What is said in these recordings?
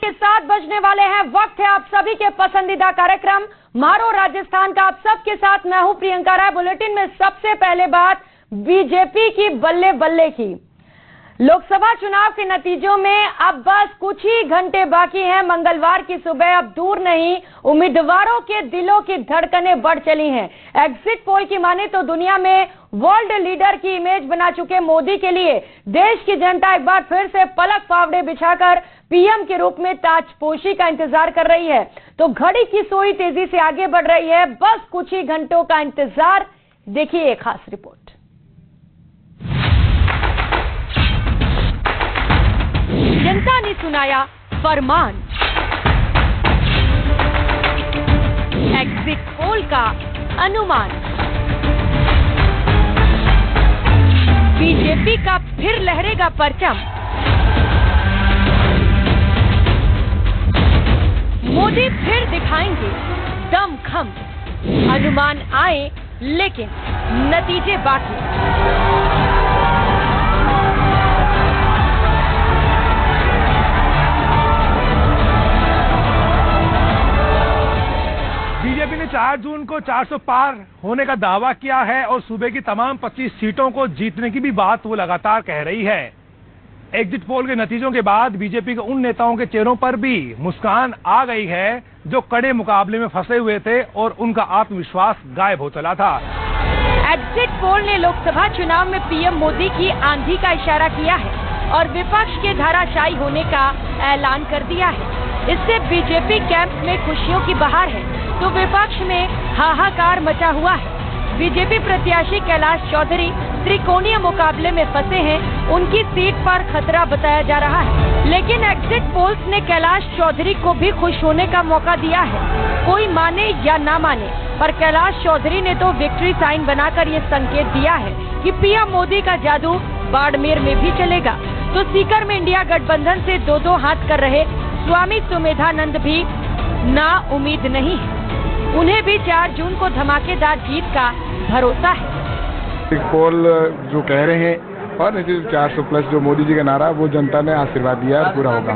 7 बजने वाले हैं। वक्त है आप सभी के पसंदीदा कार्यक्रम मारो राजस्थान का। आप सबके साथ मैं हूं प्रियंका राय। बुलेटिन में सबसे पहले बात बीजेपी की बल्ले बल्ले की। लोकसभा चुनाव के नतीजों में अब बस कुछ ही घंटे बाकी हैं। मंगलवार की सुबह अब दूर नहीं, उम्मीदवारों के दिलों की धड़कनें बढ़ चली हैं। एग्जिट पोल की माने तो दुनिया में वर्ल्ड लीडर की इमेज बना चुके मोदी के लिए देश की जनता एक बार फिर से पलक फावड़े बिछाकर पीएम के रूप में ताजपोशी का इंतजार कर रही है। तो घड़ी की सुई तेजी से आगे बढ़ रही है। बस कुछ ही घंटों का इंतजार। देखिए एक खास रिपोर्ट। जनता ने सुनाया फरमान। एग्जिट पोल का अनुमान। बीजेपी का फिर लहरेगा परचम। मोदी फिर दिखाएंगे दमखम। अनुमान आए लेकिन नतीजे बाकी। बीजेपी ने 4 जून को 400 पार होने का दावा किया है और सूबे की तमाम 25 सीटों को जीतने की भी बात वो लगातार कह रही है। एग्जिट पोल के नतीजों के बाद बीजेपी के उन नेताओं के चेहरों पर भी मुस्कान आ गई है जो कड़े मुकाबले में फंसे हुए थे और उनका आत्मविश्वास गायब हो चला था। एग्जिट पोल ने लोकसभा चुनाव में पीएम मोदी की आंधी का इशारा किया है और विपक्ष के धाराशायी होने का ऐलान कर दिया है। इससे बीजेपी कैंप में खुशियों की बहार है तो विपक्ष में हाहाकार मचा हुआ है। बीजेपी प्रत्याशी कैलाश चौधरी त्रिकोणीय मुकाबले में फंसे हैं। उनकी सीट पर खतरा बताया जा रहा है, लेकिन एग्जिट पोल्स ने कैलाश चौधरी को भी खुश होने का मौका दिया है। कोई माने या ना माने, पर कैलाश चौधरी ने तो विक्ट्री साइन बनाकर ये संकेत दिया है कि पीएम मोदी का जादू बाड़मेर में भी चलेगा। तो सीकर में इंडिया गठबंधन से 2-2 हाथ कर रहे स्वामी सुमेधानंद भी ना उम्मीद नहीं है। उन्हें भी 4 जून को धमाकेदार जीत का भरोसा है। पोल जो कह रहे हैं और 400 प्लस जो मोदी जी का नारा, वो जनता ने आशीर्वाद दिया है, पूरा होगा।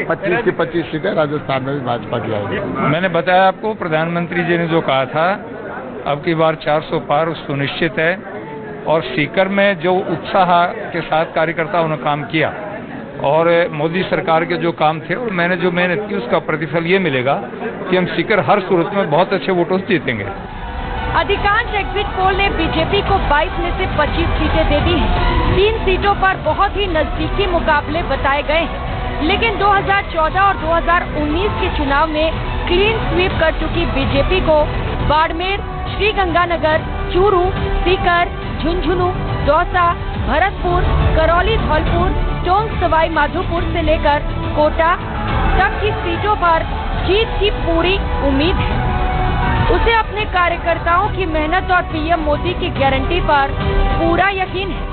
25 की 25 सीटें राजस्थान में भी भाजपा की आएगी। मैंने बताया आपको, प्रधानमंत्री जी ने जो कहा था अब की बार 400 पार सुनिश्चित है और सीकर में जो उत्साह के साथ कार्यकर्ताओं ने काम किया और मोदी सरकार के जो काम थे और मैंने जो मेहनत की उसका प्रतिफल ये मिलेगा कि हम सीकर हर सूरत में बहुत अच्छे वोटों से जीतेंगे। अधिकांश एग्जिट पोल ने बीजेपी को 22 में से 25 सीटें दे दी हैं। 3 सीटों पर बहुत ही नजदीकी मुकाबले बताए गए हैं, लेकिन 2014 और 2019 के चुनाव में क्लीन स्वीप कर चुकी बीजेपी को बाड़मेर, श्रीगंगानगर, चूरू, सीकर, झुंझुनू, दौसा, भरतपुर, करौली, धौलपुर, टोंक, सवाई माधोपुर से लेकर कोटा तक की सीटों पर जीत की पूरी उम्मीद है। उसे अपने कार्यकर्ताओं की मेहनत और पीएम मोदी की गारंटी पर पूरा यकीन है।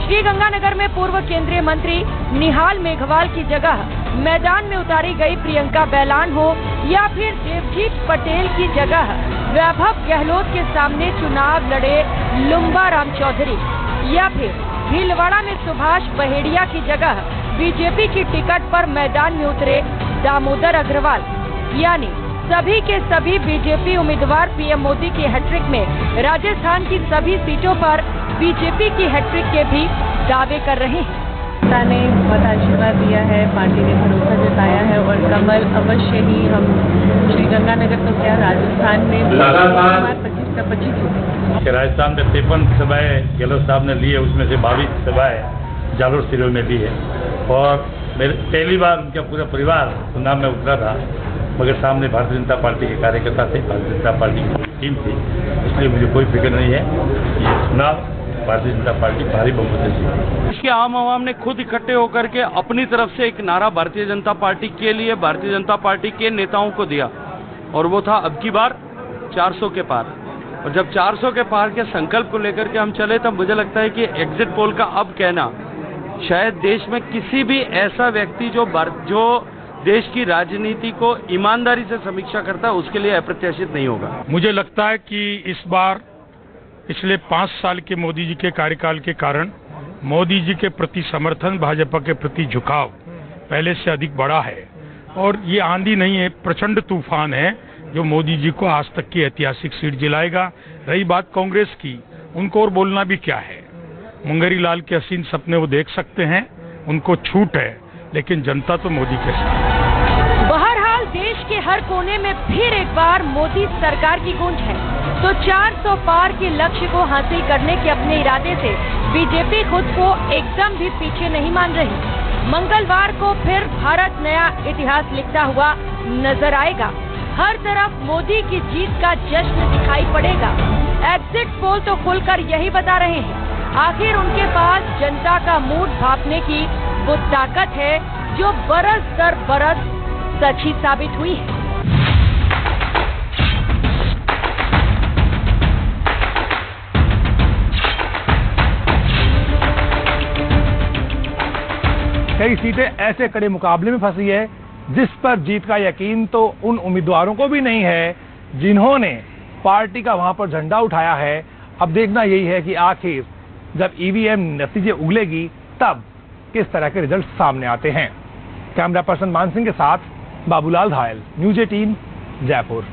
श्रीगंगानगर में पूर्व केंद्रीय मंत्री निहाल मेघवाल की जगह मैदान में उतारी गई प्रियंका बैलान हो या फिर देवजीत पटेल की जगह वैभव गहलोत के सामने चुनाव लड़े लुम्बा राम चौधरी या फिर भीलवाड़ा में सुभाष बहेड़िया की जगह बीजेपी की टिकट पर मैदान में उतरे दामोदर अग्रवाल, यानी सभी के सभी बीजेपी उम्मीदवार पीएम मोदी की हैट्रिक में राजस्थान की सभी सीटों पर बीजेपी की हैट्रिक के भी दावे कर रहे हैं। जनता ने बहुत आशीर्वाद दिया है, पार्टी ने भरोसा जताया है और कमल अवश्य ही हम श्रीगंगानगर तो क्या राजस्थान में 25 का 25 राजस्थान में 53 सभाएं गहलोत साहब ने ली है, उसमें से 22 सभाएं जालोर सिरों में ली है और मेरे पहली बार उनका पूरा परिवार चुनाव में उतरा था, मगर सामने भारतीय जनता पार्टी के कार्यकर्ता थे, भारतीय जनता पार्टी की टीम थी, इसलिए मुझे कोई फिक्र नहीं है। ये चुनाव भारतीय जनता पार्टी भारी बहुमत से जीती। इसके आम आवाम ने खुद इकट्ठे होकर के अपनी तरफ से एक नारा भारतीय जनता पार्टी के लिए, भारतीय जनता पार्टी के नेताओं को दिया और वो था अब की बार 400 के पार। और जब 400 के पार के संकल्प को लेकर के हम चले तब मुझे लगता है कि एग्जिट पोल का अब कहना शायद देश में किसी भी ऐसा व्यक्ति जो देश की राजनीति को ईमानदारी से समीक्षा करता है उसके लिए अप्रत्याशित नहीं होगा। मुझे लगता है कि इस बार पिछले 5 साल के मोदी जी के कार्यकाल के कारण मोदी जी के प्रति समर्थन, भाजपा के प्रति झुकाव पहले से अधिक बड़ा है। और ये आंधी नहीं है, प्रचंड तूफान है जो मोदी जी को आज तक की ऐतिहासिक सीट दिलाएगा। रही बात कांग्रेस की, उनको और बोलना भी क्या है। मुंगेरी लाल के हसीन सपने वो देख सकते हैं, उनको छूट है, लेकिन जनता तो मोदी के साथ है। बहरहाल देश के हर कोने में फिर एक बार मोदी सरकार की गूंज है, तो 400 पार के लक्ष्य को हासिल करने के अपने इरादे से बीजेपी खुद को एकदम भी पीछे नहीं मान रही। मंगलवार को फिर भारत नया इतिहास लिखता हुआ नजर आएगा। हर तरफ मोदी की जीत का जश्न दिखाई पड़ेगा। एग्जिट पोल तो खुलकर यही बता रहे हैं, आखिर उनके पास जनता का मूड भांपने की वो ताकत है जो बरस दर बरस सच ही साबित हुई है। कई सीटें ऐसे कड़े मुकाबले में फंसी है जिस पर जीत का यकीन तो उन उम्मीदवारों को भी नहीं है जिन्होंने पार्टी का वहां पर झंडा उठाया है। अब देखना यही है कि आखिर जब ईवीएम नतीजे उगलेगी तब किस तरह के रिजल्ट सामने आते हैं। कैमरा पर्सन मान सिंह के साथ बाबूलाल धायल, न्यूज़ 18 जयपुर।